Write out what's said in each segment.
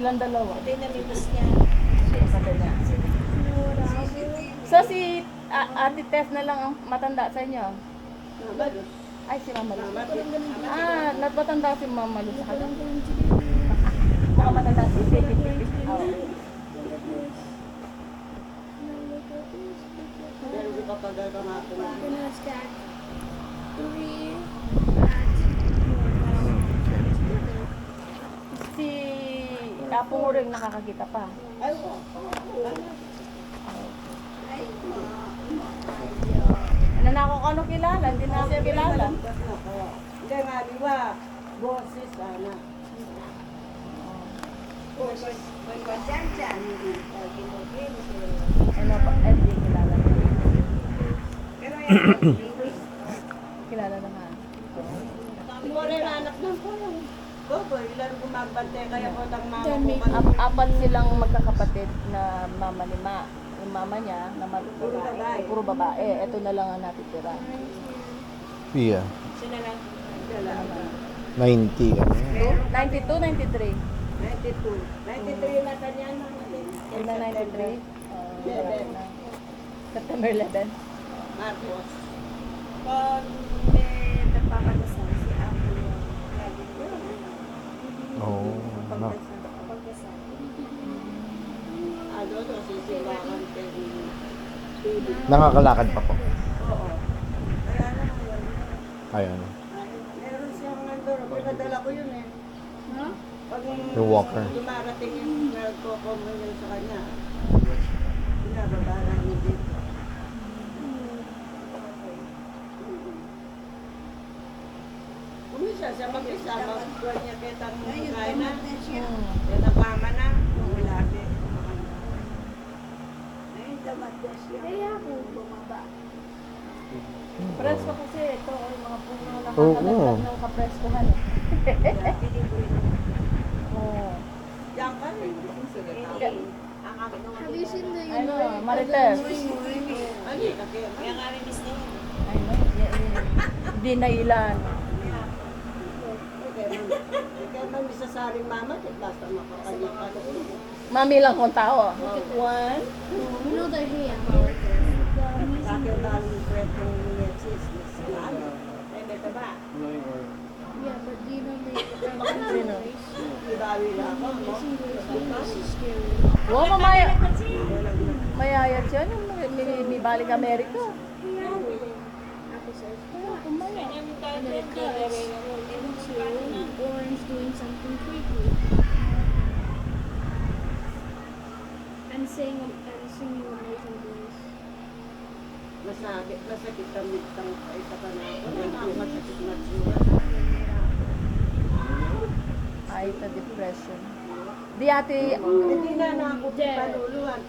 Ilang dalawa? Ito yung namimiss niya. Kapatid niya. So si Ate Tess na lang ang matanda sa inyo? Ay, si Mama Luz. Matanda si Mama Luz sa kanya. Baka matanda si Baby. Si Apo mo rin nakakakita pa. Ano na ako kano kilala? Hindi na ako kilala. Hindi nga, di ba? Boses, sana. Ano pa? Hindi kilala. Kilala naman. Mo rin anak ng po. Bobo, ilan gumagbante kaya ko tang mama ko. Apat silang magkakapatid na mama ni yung mama niya na puro babae. Ito na lang ang natitira. Iya. Sino lang? 90 ano? 92, 93. 92. 93 yung nata niya. Yun na 93. September 11. Marcos. Pag may nagpapakasal si Apo yung lagi ko. Oo. Ano? Pagkasal. Ano to, sisilakan kayo. Nakakalakad pa po. Oo. Kaya na ngayon. Ayan. Meron siyang nandun. Pinadala ko yun eh. Pag Yung walker. dumarating yung nagko-communion sa kanya, pinababala niya dito. Umisa siya mag-isa, mag-kuha niya kitang kain na. Yan ang mama na, lagi. Kaya ako bumaba. Presko kasi ito, yung mga puno Oo. nakakadagdag ng kapreskohan. Oo. Diyan ka rin. Ang akin nung Have you seen the, Ano, Marites? Ano yun? Kaya nga rin miss niya yun. Ano, hindi na ilan. Kaya man isasaring mama, basta makakanya ka. Mami lang kung tao. One. you know the ham? Dati ang daming kwentong Netsis. Ay, may taba. Yeah, but do you know Sino? Ibawi na ako, no? this is scary. Wow, mamaya. Mayayat yan. May balik Amerika. Apple says, Kanya yung and then it girlfriend cuts niya. into Orange doing something creepy. And singing Amazing Grace. Masakit ang mitang isa ka na ako. Masakit na siya. Ay, ito depression. Di ate, Hindi na ako pinaluluhan.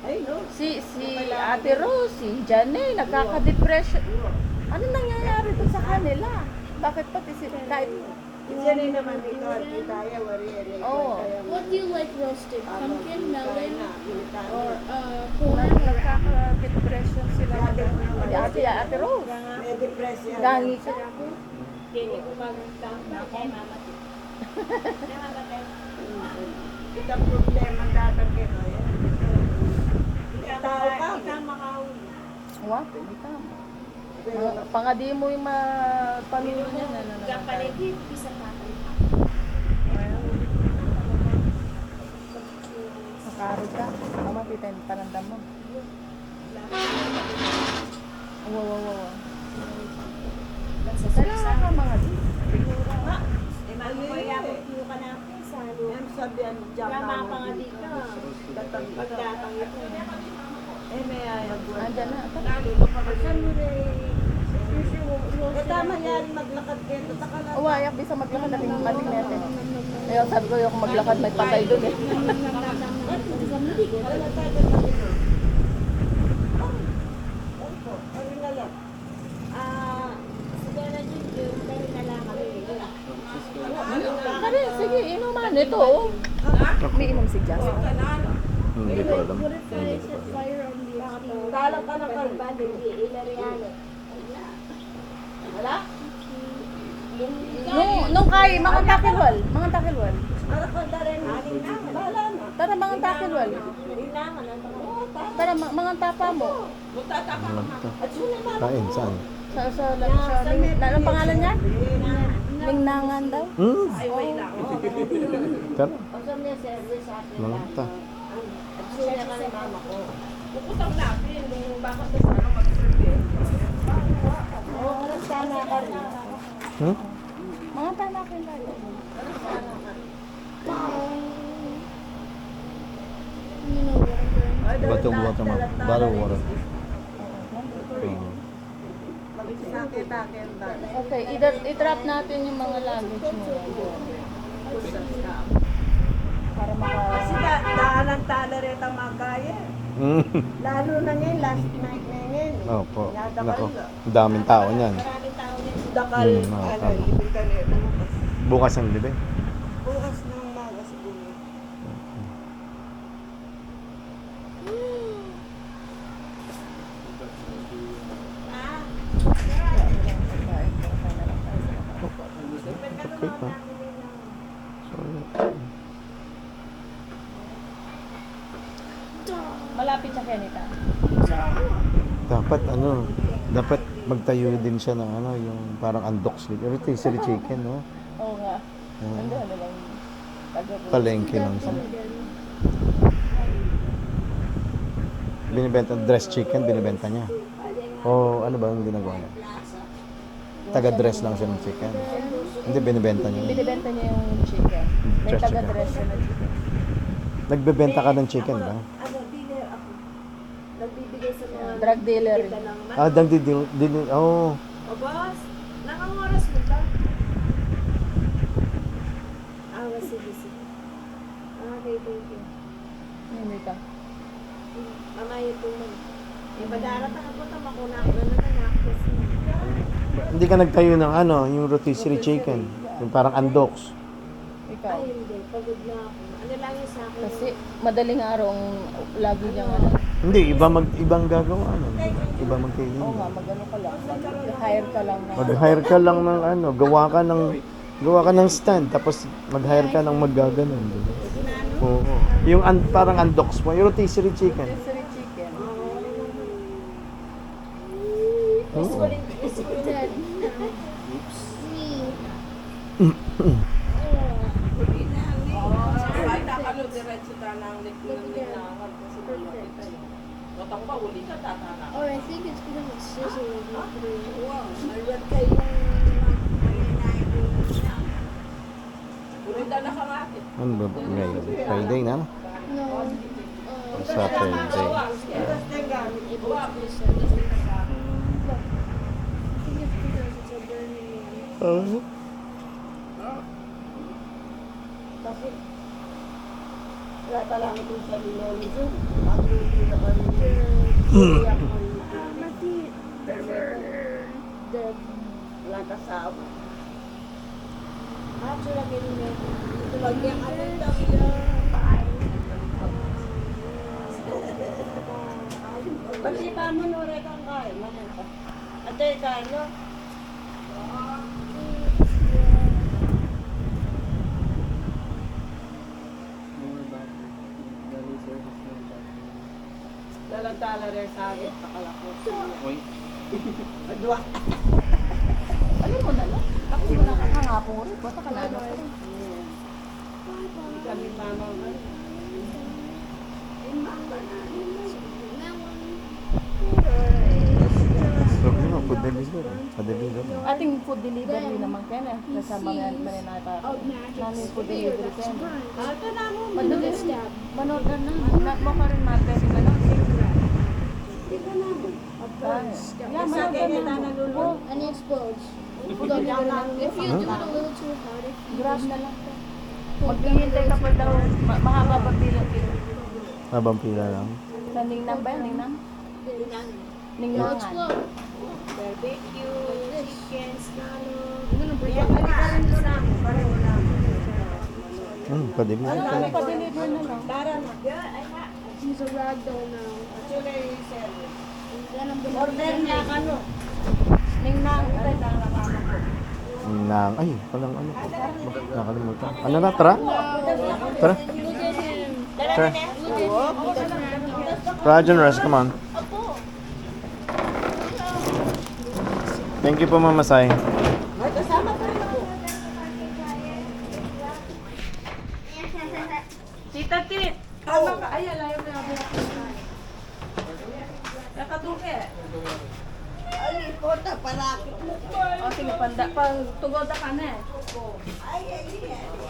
Ay, no? si Ate Rose, si Janay, nagkaka-depression. Ano nangyayari to sa kanila? Bakit pati kahit, Diyan ay naman ito at kitaya, wari, Oo. What do you like roasted? Pumpkin, melon, or or corn, or nagkaka-depression sila. Ate Rose. may depression. Gangi ka. Hindi ko magkakita kay mama. Namamatay. Ito ang problema datang kayo. Tao ka. Ikaw makahuli. What? Hindi ka. Pero Pangadi mo yung pamilya niya na Kapaligid, bisa pa. Makarod ka. Mama, tita yung panandam mo. Wow. Kailangan ka mga di. Eh, mamamaya ko ka na sa ano. yan sabihan dyan. Mamapangadi ka. Pagdatang ito. Eh, may ayagwan. Andyan na. Saan mo na eh, tama yan, maglakad kayo. Taka lang. Uwayak, bisa maglakad natin yung mating natin. Ayaw, sabi ko yung maglakad, may patay doon eh. Wala tayo na ito. Ano na lang? Sige na dyan yun. Dahil na lang kami. Kari, sige, inuman. Ito, oh. May inom si Jasmine. Hindi ko alam. what if I set fire on the exterior? Dalang ka ng kalba. Wala? Nung kay, mga takilwal. Para punta rin. Aning na. Bahala na. Tara mga takilwal. Linangan ang mga. Tara mga tapa mo. Magtatapa ka. Magta. At sino naman? Kain, saan? Sa anong pangalan niya? Lingnangan daw. Hmm? Ay, wait lang. Tara. Pasam niya service sa akin. Magta. At sino ka ni mama ko? Puputang natin. Yung bakit na sana mag-serve. Oo, oras sana ka rin. Hmm? Mga tanakin tayo. You know what I'm doing? Bottled water, ma'am. Bottled water. Hmm. Sakit-sakit ba? Okay, i-drop natin yung mga luggage mo. Para Kasi maka... daan ang tolerate ang mga kaya. Hmm. Lalo na ngayon, last night na ngayon. Opo. Nadakal Nako. na. Ang daming tao niyan. Maraming tao din. Dakal, Tama. ibig ka na bukas. Bukas ang libe. Bukas ng umaga siguro. Okay pa. Sorry. Malapit sa Kenita. Dapat magtayo din siya ng yung parang undox sleep. Rotisserie chicken, no? Oo nga. Oo. Ano lang. Palengke lang siya. Binibenta, dress chicken, binibenta niya. O ano ba yung ginagawa niya? Taga-dress lang siya ng chicken. Hindi, binibenta niya. Binibenta niya yung chicken. May Dress chicken. taga-dress siya ng chicken. Nagbebenta ka ng chicken ba? Ano, dealer ako. Nagbibigay sa mga Drug dealer. kita ng Ah, oh. O boss, nakang oras mo ba? Sige, sige. Okay, thank you. Hindi ka. Mamaya po man. Ibadaratan ako ito, makuna ko na naman kasi. Hindi ka nagtayo ng yung rotisserie chicken. Yung parang undox. Ikaw. Ay, hindi. Pagod na ako. Ano lang yung sa akin? Kasi madaling araw ang lagi niyang Hindi, ibang gagawa. Iba magkainin. Oo nga, mag-ano ka lang. Mag-hire ka lang na. Mag-hire ka lang ng gawa ka ng stand, tapos mag-hire ka ng maggaganon. Diba? Oo. Yung parang undox mo, yung rotisserie chicken. Rotisserie chicken. Oo. Dead. Me. Oh, I think it's because it's sizzling through. Ano ba ngayon? Friday na? No. Saturday. Able to be said. I think it's because it's a burning one. Wala pa lang ito sa Lolo Zoom. Ang hindi na kami. Dead. Wala kasama. Actually, ganun Ito lang yung ano daw. Pati pa mo nore kang kain. Ate, kain no? Dalang-dala rin sa akin. Pakalakot. Adwa. Alam mo na lang. Ako mo na kakangapong rin. Bata ka na ano. Kami mama. Sabi mo, food delivery. Pa-delivery. Ating food delivery naman kaya kasama yan nata. Namin food delivery kaya. Ito na mo. Madali. Manood na. Mo ka rin natin. Ito na mo. Yeah, manood na. Oh, And it explodes. If you do it a little too hard, grab na lang. Maghihintay ka pa daw. Mahaba pa pila. Habang pila lang. Sa Ningnang ba yan? Ningnang? it'll Ningnangan. explode. barbecue, chicken, scallop. I'm gonna break Kaya it. balikan ko na. Pareho lang. Pa-delivery. Ano pa-deliver na lang? Tara na. He's a ragdoll now. Actually, service. And then I'm gonna Order na ka no. Ningnang. Nang, ay, palang ano. Nakalimutan. Ano na, tara? Tara. Tara. Rajan Rest, come on. Thank you po, Mama Sai. Tita Tit! Ano ka? Ay, alayo na ako. Nakatuke. Ay, kota, palaki. O, sige, pang tugoda ka na eh. Ay, ay, ay.